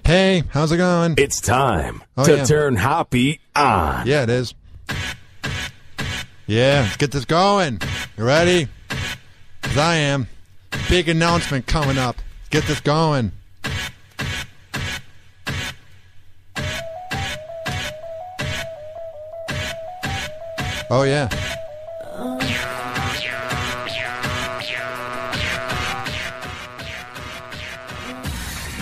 Hey, how's it going? It's time to turn Hoppe on. Yeah, it is. Yeah, let's get this going. You ready? 'Cause I am. Big announcement coming up. Let's get this going. Oh, yeah.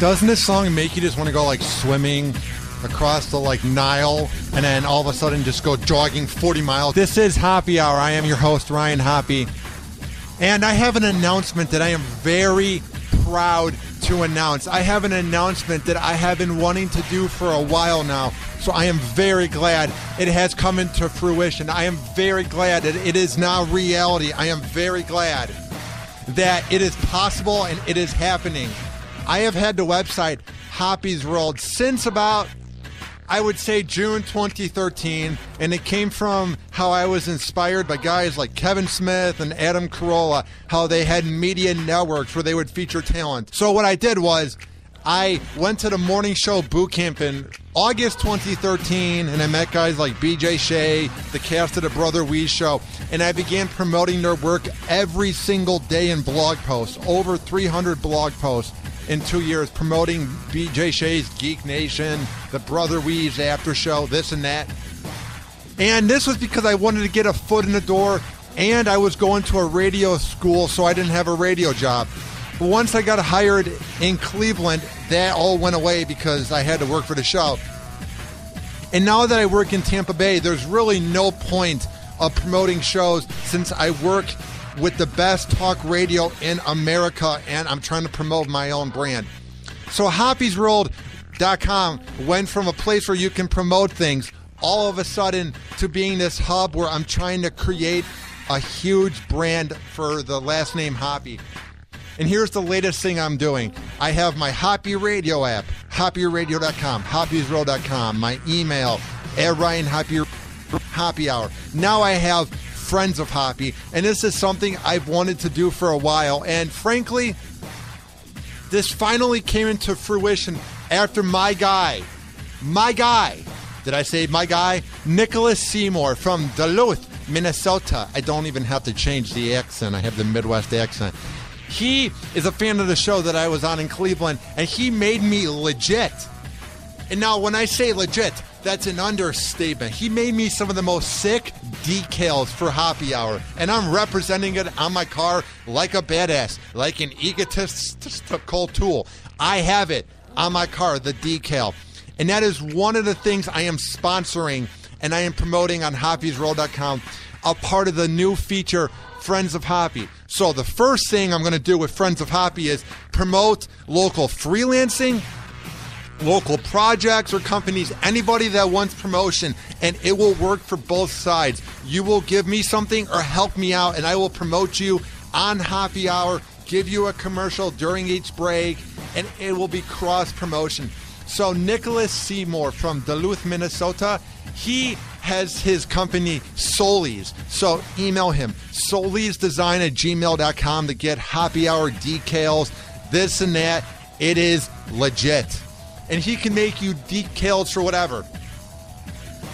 Doesn't this song make you just want to go like swimming across the like Nile and then all of a sudden just go jogging 40 miles? This is Hoppe Hour. I am your host, Ryan Hoppe. And I have an announcement that I am very proud to announce. I have an announcement that I have been wanting to do for a while now. So I am very glad it has come into fruition. I am very glad that it is now reality. I am very glad that it is possible and it is happening. I have had the website Hoppe's World since about, I would say, June 2013, and it came from how I was inspired by guys like Kevin Smith and Adam Carolla, how they had media networks where they would feature talent. So what I did was I went to the morning show boot camp in August 2013, and I met guys like BJ Shea, the cast of the Brother Wease show, and I began promoting their work every single day in blog posts, over 300 blog posts. In 2 years, promoting BJ Shea's Geek Nation, the Brother Wease after show, this and that. And this was because I wanted to get a foot in the door, and I was going to a radio school, so I didn't have a radio job. But once I got hired in Cleveland, that all went away because I had to work for the show. And now that I work in Tampa Bay, there's really no point of promoting shows since I work with the best talk radio in America, and I'm trying to promote my own brand. So HoppesWorld.com went from a place where you can promote things all of a sudden to being this hub where I'm trying to create a huge brand for the last name Hoppe. And here's the latest thing I'm doing. I have my Hoppe Radio app, HoppeRadio.com, HoppesWorld.com, my email, @RyanHoppe Hour. Now I have Friends of Hoppe, and this is something I've wanted to do for a while, and frankly, this finally came into fruition after my guy, did I say my guy? Nicholas Seymour from Duluth, Minnesota. I don't even have to change the accent. I have the Midwest accent. He is a fan of the show that I was on in Cleveland, and he made me legit. And now when I say legit, that's an understatement. He made me some of the most sick decals for Hoppe Hour, and I'm representing it on my car like a badass, like an egotistical tool. I have it on my car, the decal. And that is one of the things I am sponsoring and I am promoting on HoppesWorld.com, a part of the new feature, Friends of Hoppe. So the first thing I'm going to do with Friends of Hoppe is promote local freelancing, local projects or companies, anybody that wants promotion, and it will work for both sides. You will give me something or help me out, and I will promote you on Hoppe Hour, give you a commercial during each break, and it will be cross promotion. So Nicholas Seymour from Duluth, Minnesota, he has his company Solis. So email him, solisdesign@gmail.com, to get Hoppe Hour decals, this and that. It is legit. And he can make you decals for whatever.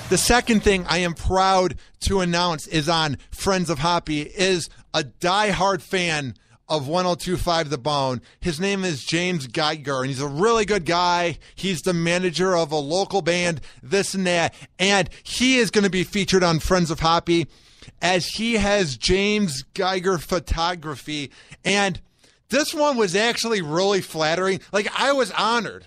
The second thing I am proud to announce is on Friends of Hoppe is a diehard fan of 102.5 The Bone. His name is James Geiger, and he's a really good guy. He's the manager of a local band, this and that. And he is going to be featured on Friends of Hoppe as he has James Geiger Photography. And this one was actually really flattering. Like, I was honored.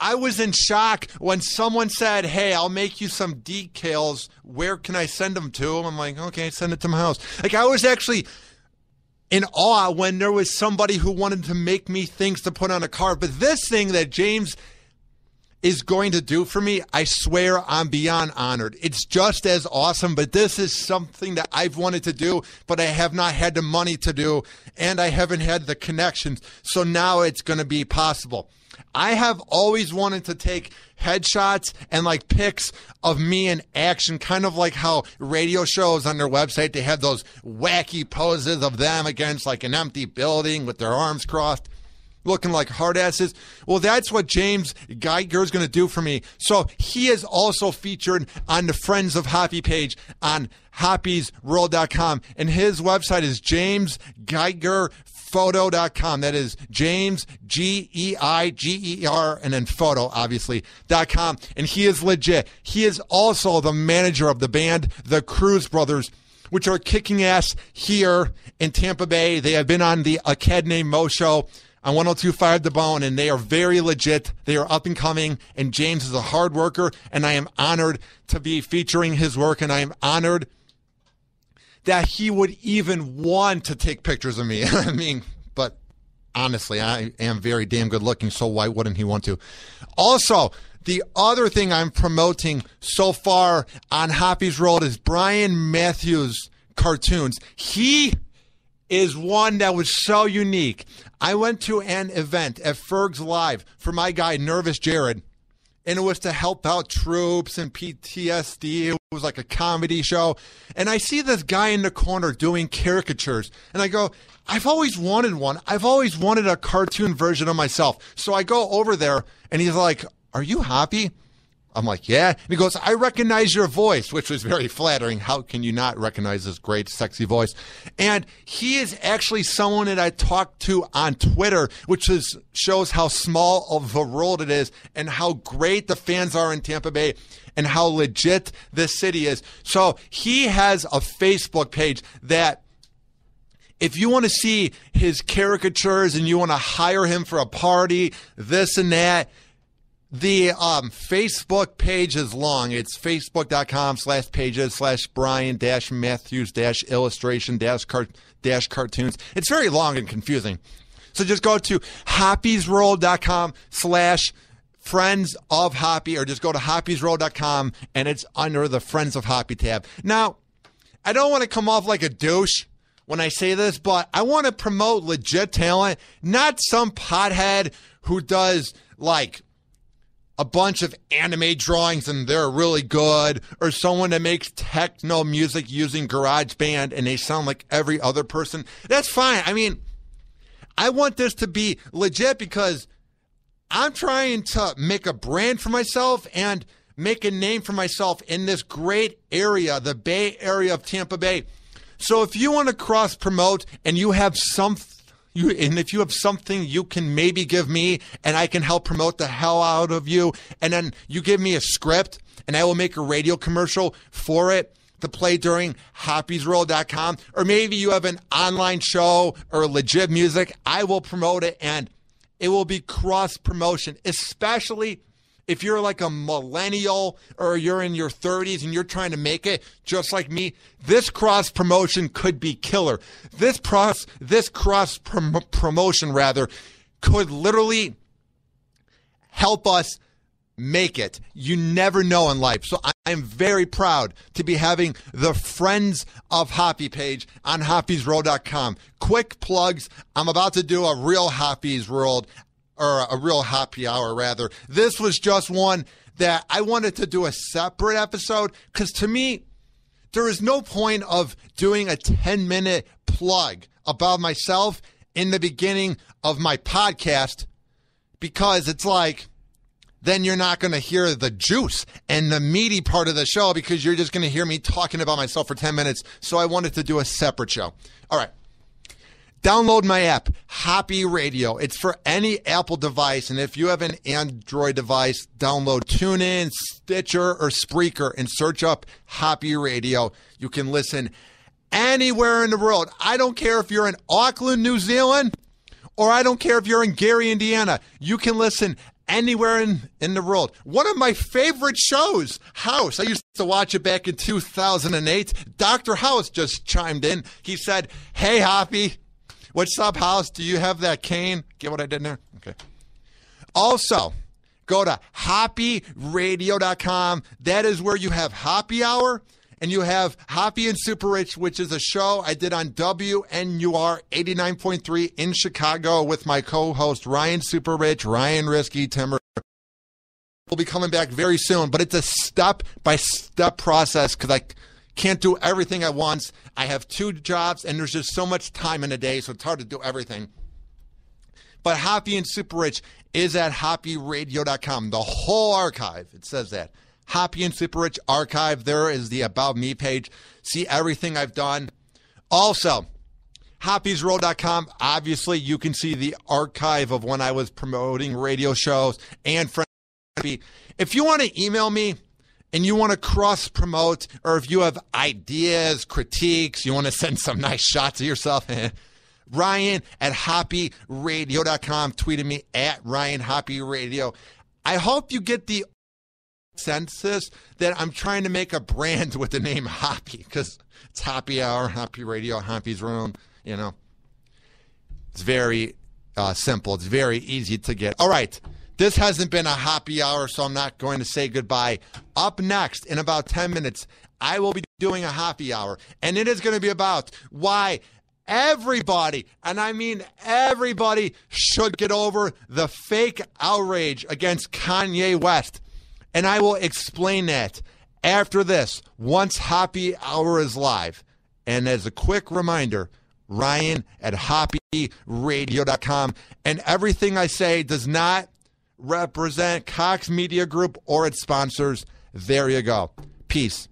I was in shock when someone said, hey, I'll make you some decals. Where can I send them to? I'm like, okay, send it to my house. Like, I was actually in awe when there was somebody who wanted to make me things to put on a card. But this thing that James is going to do for me, I swear I'm beyond honored. It's just as awesome, but this is something that I've wanted to do, but I have not had the money to do, and I haven't had the connections. So now it's going to be possible. I have always wanted to take headshots and like pics of me in action, kind of like how radio shows on their website, they have those wacky poses of them against like an empty building with their arms crossed. looking like hard asses. Well, that's what James Geiger is going to do for me. So he is also featured on the Friends of Hoppe page on hoppiesworld.com. And his website is jamesgeigerphoto.com. That is James, Geiger, and then photo, obviously, .com. And he is legit. He is also the manager of the band, the Cruz Brothers, which are kicking ass here in Tampa Bay. They have been on the A Kid Named Mo show on 102.5 The Bone, and they are very legit. They are up and coming, and James is a hard worker, and I am honored to be featuring his work, and I am honored that he would even want to take pictures of me. I mean, but honestly, I am very damn good looking, so why wouldn't he want to? Also, the other thing I'm promoting so far on Hoppe's World is Brian Matthews cartoons. He is one that was so unique. I went to an event at Ferg's Live for my guy, Nervous Jared, and it was to help out troops and PTSD. It was like a comedy show. And I see this guy in the corner doing caricatures, and I go, I've always wanted one. I've always wanted a cartoon version of myself. So I go over there, and he's like, are you Hoppe? I'm like, yeah. And he goes, I recognize your voice, which was very flattering. How can you not recognize this great, sexy voice? And he is actually someone that I talked to on Twitter, which shows how small of a world it is and how great the fans are in Tampa Bay and how legit this city is. So he has a Facebook page that if you want to see his caricatures and you want to hire him for a party, this and that, the Facebook page is long. It's facebook.com/pages/Brian-Matthews-illustration-cartoons. It's very long and confusing. So just go to hoppiesworld.com/Friends of Hoppe, or just go to hoppiesworld.com and it's under the Friends of Hoppe tab. Now, I don't want to come off like a douche when I say this, but I want to promote legit talent, not some pothead who does like a bunch of anime drawings and they're really good, or someone that makes techno music using GarageBand and they sound like every other person. That's fine. I mean, I want this to be legit because I'm trying to make a brand for myself and make a name for myself in this great area, the Bay Area of Tampa Bay. So if you want to cross promote and you have if you have something you can maybe give me and I can help promote the hell out of you, and then you give me a script and I will make a radio commercial for it to play during hoppiesworld.com, or maybe you have an online show or legit music, I will promote it and it will be cross promotion, especially if you're like a millennial or you're in your 30s and you're trying to make it just like me. This cross promotion could be killer. This cross promotion could literally help us make it. You never know in life. So I'm very proud to be having the Friends of Hoppe page on hoppiesworld.com. Quick plugs. I'm about to do a real Hoppe's World, or a real Hoppe Hour, rather. This was just one that I wanted to do a separate episode because to me, there is no point of doing a 10-minute plug about myself in the beginning of my podcast, because it's like, then you're not going to hear the juice and the meaty part of the show because you're just going to hear me talking about myself for 10 minutes. So I wanted to do a separate show. All right. Download my app, Hoppe Radio. It's for any Apple device, and if you have an Android device, download TuneIn, Stitcher, or Spreaker and search up Hoppe Radio. You can listen anywhere in the world. I don't care if you're in Auckland, New Zealand, or I don't care if you're in Gary, Indiana. You can listen anywhere in the world. One of my favorite shows, House. I used to watch it back in 2008. Dr. House just chimed in. He said, hey, Hoppe. What's up, House? Do you have that cane? Get what I did there? Okay. Also, go to hopperadio.com. That is where you have Hoppe Hour, and you have Hoppe and Super Rich, which is a show I did on WNUR 89.3 in Chicago with my co-host Ryan Super Rich, Ryan Risky, Timmer. We'll be coming back very soon, but it's a step-by-step process because I can't do everything at once. I have 2 jobs, and there's just so much time in a day, so it's hard to do everything. But Hoppy and Super Rich is at hoppyradio.com. The whole archive, it says that. Hoppy and Super Rich archive. There is the About Me page. See everything I've done. Also, hoppysroll.com. Obviously, you can see the archive of when I was promoting radio shows and friends. If you want to email me and you want to cross-promote, or if you have ideas, critiques, you want to send some nice shots of yourself, Ryan at hoppyradio.com. Tweeted me at RyanHoppyRadio. I hope you get the census that I'm trying to make a brand with the name Hoppy, because it's Hoppy Hour, Hoppy Radio, Hoppy's Room, you know. It's very simple. It's very easy to get. All right. This hasn't been a Hoppy Hour, so I'm not going to say goodbye. Up next, in about 10 minutes, I will be doing a Hoppy Hour, and it is going to be about why everybody, and I mean everybody, should get over the fake outrage against Kanye West. And I will explain that after this, once Hoppy Hour is live. And as a quick reminder, Ryan at hoppyradio.com. And everything I say does not represent Cox Media Group or its sponsors. There you go. Peace.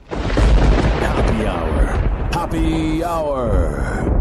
Hoppy Hour. Hoppy Hour.